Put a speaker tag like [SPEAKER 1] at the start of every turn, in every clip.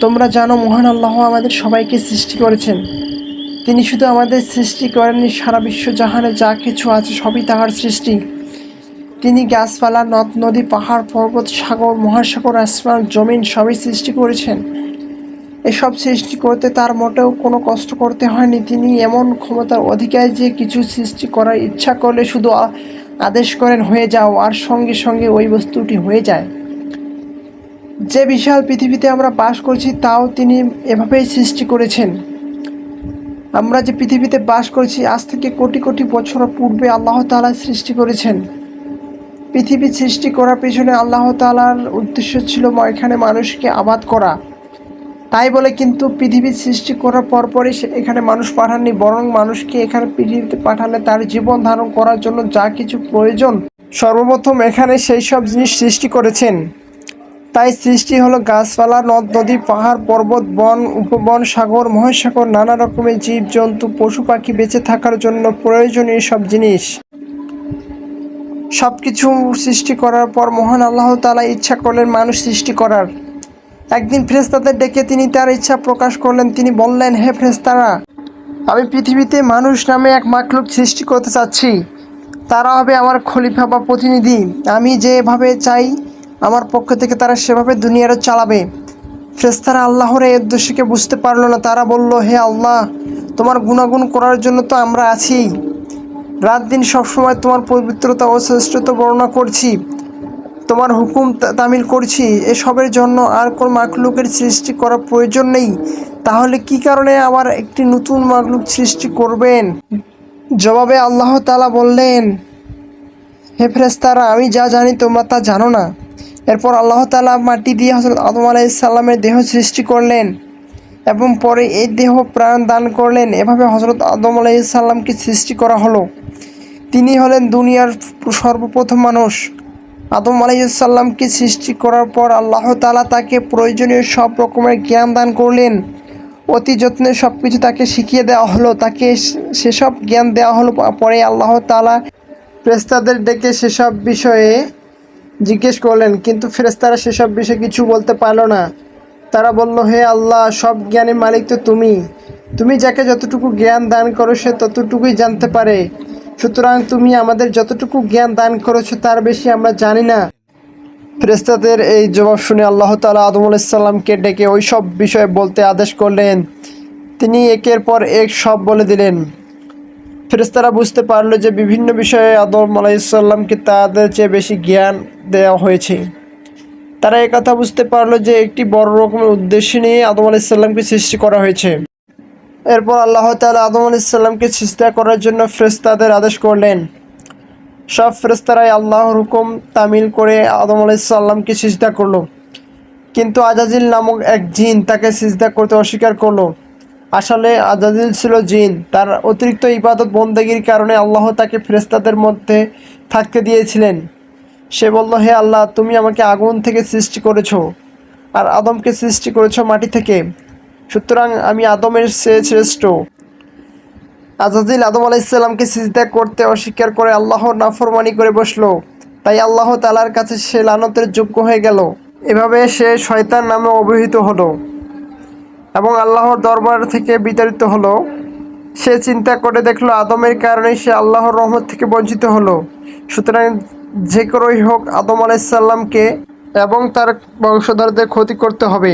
[SPEAKER 1] তোমরা জানো মহান আল্লাহ আমাদের সবাইকে সৃষ্টি করেছেন। তিনি শুধু আমাদের সৃষ্টি করেননি, সারা বিশ্ব জাহানে যা কিছু আছে সবই তাহার সৃষ্টি। তিনি গাছপালা, নদ নদী, পাহাড় পর্বত, সাগর মহাসাগর, আসমান জমিন সবই সৃষ্টি করেছেন। এসব সৃষ্টি করতে তার মোটেও কোনো কষ্ট করতে হয়নি। তিনি এমন ক্ষমতার অধিকারী যে কিছু সৃষ্টি করার ইচ্ছা করলে শুধু আদেশ করেন হয়ে যাও, আর সঙ্গে সঙ্গে ওই বস্তুটি হয়ে যায়। যে বিশাল পৃথিবীতে আমরা বাস করছি তাও তিনি এভাবেই সৃষ্টি করেছেন। আমরা যে পৃথিবীতে বাস করছি আজ থেকে কোটি কোটি বছর পূর্বে আল্লাহ তাআলা সৃষ্টি করেছেন। পৃথিবী সৃষ্টি করার পেছনে আল্লাহ তাআলার উদ্দেশ্য ছিল এখানে মানুষকে আবাদ করা। তাই বলে কিন্তু পৃথিবী সৃষ্টি করার পরপরই এখানে মানুষ পাঠাননি, বরং মানুষকে এখানে পৃথিবীতে পাঠালে তার জীবন ধারণ করার জন্য যা কিছু প্রয়োজন সর্বপ্রথম এখানে সেই সব জিনিস সৃষ্টি করেছেন। তাই সৃষ্টি হলো গাছপালা, নদ নদী, পাহাড় পর্বত, বন উপবন, সাগর মহাসাগর, নানা রকমের জীব জন্তু পশু পাখি বেঁচে থাকার জন্য প্রয়োজনীয় সব জিনিস। সব কিছু সৃষ্টি করার পর মহান আল্লাহ তাআলা ইচ্ছা করলেন মানুষ সৃষ্টি করার। একদিন ফেরেশতাদের ডেকে তিনি তার ইচ্ছা প্রকাশ করলেন। তিনি বললেন, হে ফেরেশতারা, আমি পৃথিবীতে মানুষ নামে এক মাখলুক সৃষ্টি করতে চাচ্ছি। তারা হবে আমার খলিফা বা প্রতিনিধি। আমি যেভাবে চাই আমার পক্ষ থেকে তারা সেভাবে দুনিয়াটা চালাবে। ফেরেশতারা আল্লাহর এই উদ্দেশ্যকে বুঝতে পারল না। তারা বলল, হে আল্লাহ, তোমার গুণাগুণ করার জন্য তো আমরা আছি। রাত দিন সবসময় তোমার পবিত্রতা ও শ্রেষ্ঠতা বর্ণনা করছি, তোমার হুকুম তামিল করছি। এসবের জন্য আর কোনো মাখলুকের সৃষ্টি করার প্রয়োজন নেই। তাহলে কি কারণে আবার একটি নতুন মাখলুক সৃষ্টি করবেন? জবাবে আল্লাহ তাআলা বললেন, হে ফেরেশতারা, আমি যা জানি তোমরা তা জানো না। এরপর আল্লাহ তাআলা মাটি দিয়ে হযরত আদম আলাইহিস সালামের দেহ সৃষ্টি করলেন এবং পরে এই দেহ প্রাণ দান করলেন। এভাবে হযরত আদম আলাইহিস সালামকে সৃষ্টি করা হলো। তিনি হলেন দুনিয়ার সর্বপ্রথম মানুষ। আদম আলাইহিস সালামকে সৃষ্টি করার পর আল্লাহ তাআলা তাকে প্রয়োজনীয় সব রকমের জ্ঞান দান করলেন। অতি যত্নে সব কিছু তাকে শিখিয়ে দেওয়া হলো, তাকে সেসব জ্ঞান দেওয়া হলো। পরে আল্লাহ তাআলা ফেরেশতাদের ডেকে সেসব বিষয়ে জিজ্ঞেস করলেন, কিন্তু ফেরেশতারা সেসব বিষয়ে কিছু বলতে পারল না। তারা বলল, হে আল্লাহ, সব জ্ঞানের মালিক তো তুমি। তুমি যাকে যতটুকু জ্ঞান দান করো সে ততটুকুই জানতে পারে। সুতরাং তুমি আমাদের যতটুকু জ্ঞান দান করেছো তার বেশি আমরা জানি না। ফেরেশতাদের এই জবাব শুনে আল্লাহ তাআলা আদম আলাইহিস সালামকে ডেকে ওই সব বিষয়ে বলতে আদেশ করলেন। তিনি একের পর এক সব বলে দিলেন। ফেরেশতারা বুঝতে পারল যে বিভিন্ন বিষয়ে আদম আলাইহিস সালামকে তাদের চেয়ে বেশি জ্ঞান দেওয়া হয়েছে। তারা একথা বুঝতে পারল যে একটি বড় রকমের উদ্দেশ্য নিয়ে আদম আলাইহিস সালামকে সৃষ্টি করা হয়েছে। এরপর আল্লাহ তাআলা আদম আলাইহিস সালামকে সিজদা করার জন্য ফেরেশতাদের আদেশ করলেন। সব ফেরেশতারাই আল্লাহর হুকুম তামিল করে আদম আলাইহিস সালামকে সিজদা করল, কিন্তু আজাজিল নামক এক জিন তাকে সিজদা করতে অস্বীকার করল। আসলে আজাজিল ছিল জিন। তার অতিরিক্ত ইবাদত বন্দেগীর কারণে আল্লাহ তাকে ফেরেশতাদের মধ্যে থাকতে দিয়েছিলেন। সে বলল, হে আল্লাহ, তুমি আমাকে আগুন থেকে সৃষ্টি করেছো আর আদমকে সৃষ্টি করেছো মাটি থেকে, সুতরাং আমি আদমের চেয়ে শ্রেষ্ঠ। আজাজিল আদম আলাইহিস সালামকে সিজদা করতে অস্বীকার করে আল্লাহর নাফরমানি করে বসলো। তাই আল্লাহ তাআলার কাছে সে লানতের যোগ্য হয়ে গেল। এভাবে সে শয়তান নামে অভিহিত হলো এবং আল্লাহর দরবার থেকে বিতাড়িত হলো। সে চিন্তা করে দেখলো আদমের কারণেই সে আল্লাহর রহমত থেকে বঞ্চিত হলো। সুতরাং যে করেই হোক আদম আলাইহিস সালামকে এবং তার বংশধরদের ক্ষতি করতে হবে।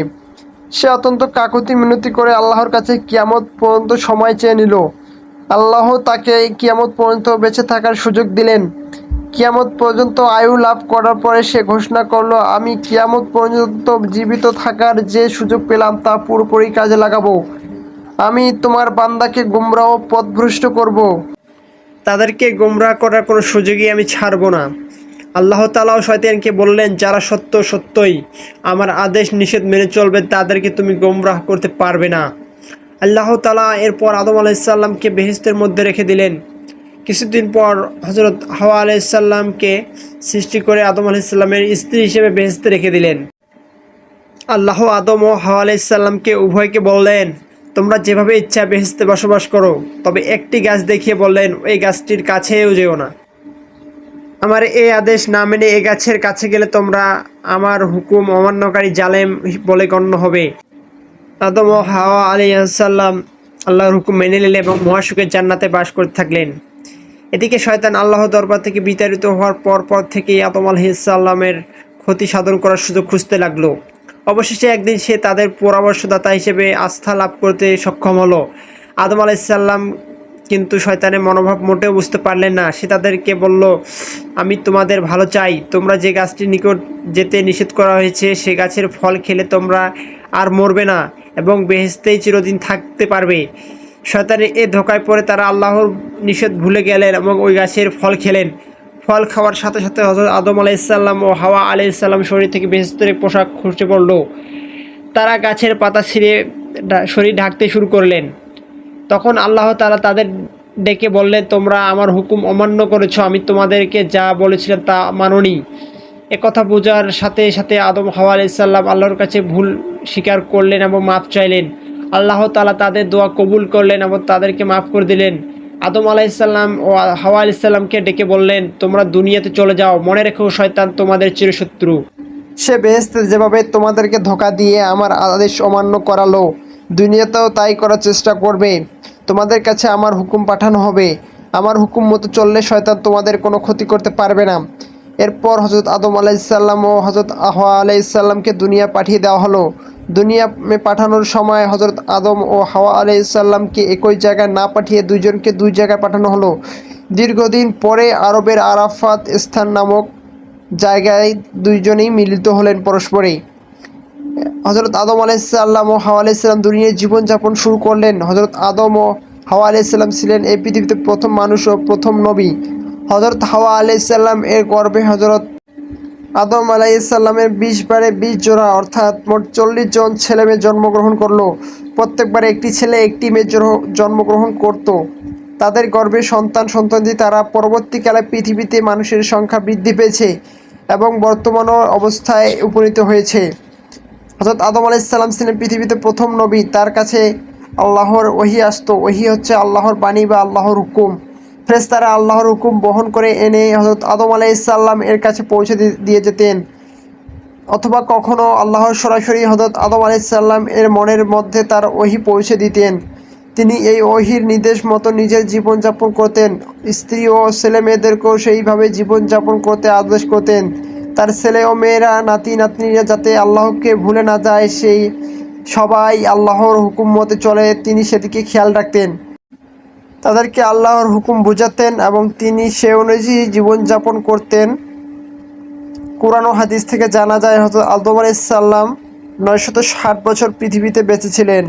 [SPEAKER 1] সে অত্যন্ত কাকুতি মিনতি করে আল্লাহর কাছে কিয়ামত পর্যন্ত সময় চেয়ে নিল। আল্লাহ তাকে কিয়ামত পর্যন্ত বেঁচে থাকার সুযোগ দিলেন। কিয়ামত পর্যন্ত আয়ু লাভ করার পরে সে ঘোষণা করলো, আমি কিয়ামত পর্যন্ত জীবিত থাকার যে সুযোগ পেলাম তা পুরোপুরি কাজে লাগাবো। আমি তোমার বান্দাকে গুমরাহ পথভ্রষ্ট করব। তাদেরকে গুমরাহ করার কোনো সুযোগই আমি ছাড়ব না। আল্লাহ তাআলাও শয়তানকে বললেন, যারা সত্যই আমার আদেশ নিষেধ মেনে চলবে তাদেরকে তুমি গুমরাহ করতে পারবে না। আল্লাহ তাআলা এরপর আদম আলাইহিস সালামকে বেহেশতের মধ্যে রেখে দিলেন। কিছুদিন পর হযরত হাওয়া আলাইহিস সালামকে সৃষ্টি করে আদম আলাইহিস সালামের স্ত্রী হিসেবে বেহেশতে রেখে দিলেন। আল্লাহ আদম ও হাওয়া আলাইহিস সালামকে উভয়কে বললেন, তোমরা যেভাবে ইচ্ছা বেহেশতে বসবাস করো, তবে একটি গাছ দেখিয়ে বললেন, এই গাছটির কাছেও যেও না। আমার এই আদেশ না মেনে এই গাছের কাছে গেলে তোমরা আমার হুকুম অমান্যকারী জালেম বলে গণ্য হবে। আদম ও হাওয়া আলাইহিসসালাম আল্লাহর হুকুম মেনে নিলেন এবং মহাসুখের জান্নাতে বাস করতে থাকলেন। এদিকে শয়তান আল্লাহর দরবার থেকে বিতাড়িত হওয়ার পর থেকেই আদম আলাইহিসসালামের ক্ষতি সাধন করার সুযোগ খুঁজতে লাগলো। অবশেষে একদিন সে তাদের পরামর্শদাতা হিসেবে আস্থা লাভ করতে সক্ষম হলো। আদম আলাইহিসসালাম কিন্তু শয়তানের মনোভাব মোটেও বুঝতে পারলেন না। সে তাদেরকে বলল, আমি তোমাদের ভালো চাই। তোমরা যে গাছটির নিকট যেতে নিষেধ করা হয়েছে সে গাছের ফল খেলে তোমরা আর মরবে না এবং বেহেশতেই চিরদিন থাকতে পারবে। শয়তানের এ ধোঁকায় পড়ে তারা আল্লাহর নিষেধ ভুলে গেলেন এবং ওই গাছের ফল খেলেন। ফল খাওয়ার সাথে সাথে হযরত আদম আলাইহিসসালাম ও হাওয়া আলাইহিসসালাম শরীর থেকে বেহেশতের পোশাক খসে পড়ল। তারা গাছের পাতা ছিঁড়ে শরীর ঢাকতে শুরু করলেন। তখন আল্লাহ তাআলা তাদের ডেকে বললেন, তোমরা আমার হুকুম অমান্য করেছ, আমি তোমাদেরকে যা বলেছিলাম তা মানোনি। একথা বোঝার সাথে সাথে আদম হাওয়া আলাইহিসসালাম আল্লাহর কাছে ভুল স্বীকার করলেন এবং মাফ চাইলেন। আল্লাহ তাআলা তাদের দোয়া কবুল করলেন এবং তাদেরকে মাফ করে দিলেন। আদম আলাইহিসসালাম ও হাওয়া আলাইহিসসালামকে ডেকে বললেন, তোমরা দুনিয়াতে চলে যাও, মনে রেখো শয়তান তোমাদের চিরশত্রু। সে বেহেশতে যেভাবে তোমাদেরকে ধোঁকা দিয়ে আমার আদেশ অমান্য করালো, দুনিয়াতেও তাই করার চেষ্টা করবে। তোমাদের কাছে আমার হুকুম পাঠানো হবে। আমার হুকুম মতো চললে শয়তান তোমাদের কোনো ক্ষতি করতে পারবে না। এরপর হযরত আদম আলাইহিসসালাম ও হযরত হাওয়া আলাইহিসসালামকে দুনিয়া পাঠিয়ে দেওয়া হলো। দুনিয়া পাঠানোর সময় হযরত আদম ও হাওয়া আলাইহিসসালামকে একই জায়গায় না পাঠিয়ে দুইজনকে দুই জায়গায় পাঠানো হলো। দীর্ঘদিন পরে আরবের আরাফাত স্থান নামক জায়গায় দুইজনেই মিলিত হলেন পরস্পরেই। হযরত আদম আলাইহিসসালাম ও হাওয়া আলাইহিসসালাম দুনিয়ায় জীবনযাপন শুরু করলেন। হযরত আদম ও হাওয়া আলাইহিসসালাম ছিলেন এই পৃথিবীতে প্রথম মানুষ ও প্রথম নবী। হযরত হাওয়া আলাইহিসসালাম এর গর্ভে হযরত আদম আলাইহিসসালামের 20 বারে 20 জোড়া অর্থাৎ মোট 40 জন ছেলেমেয়ে জন্মগ্রহণ করলো। প্রত্যেকবার একটি ছেলে একটি মেয়ে জন্মগ্রহণ করত। তাদের গর্ভে সন্তানদি তারা পরবর্তীকালে পৃথিবীতে মানুষের সংখ্যা বৃদ্ধি পেয়েছে এবং বর্তমান অবস্থায় উপনীত হয়েছে। হযরত আদম আলাইহিসসালাম ছিলেন পৃথিবীতে প্রথম নবী। তার কাছে আল্লাহর ওহী আসতো। ওহী হচ্ছে আল্লাহর বাণী বা আল্লাহর হুকুম। ফেরেশতারা আল্লাহর হুকুম বহন করে এনে হযরত আদম আলাইহিসসালাম এর কাছে পৌঁছে দিয়ে যেতেন, অথবা কখনো আল্লাহর সরাসরি হযরত আদম আলাইহিসসালাম এর মনের মধ্যে তার ওহী পৌঁছে দিতেন। তিনি এই ওহীর নির্দেশ মতো নিজের জীবনযাপন করতেন। স্ত্রী ও ছেলেমেয়েদেরকেও সেইভাবে জীবনযাপন করতে আদেশ করতেন। তার ছেলে ও মেয়েরা, নাতি নাতনিরা যাতে আল্লাহকে ভুলে না যায়, সেই সবাই আল্লাহর হুকুম মতে চলে তিনি সেদিকে খেয়াল রাখতেন। তাদেরকে আল্লাহর হুকুম বোঝাতেন এবং তিনি সে অনুযায়ী জীবনযাপন করতেন। কুরআন ও হাদিস থেকে জানা যায় হযরত আদম আলাইহিসসালাম 960 বছর পৃথিবীতে বেঁচে ছিলেন।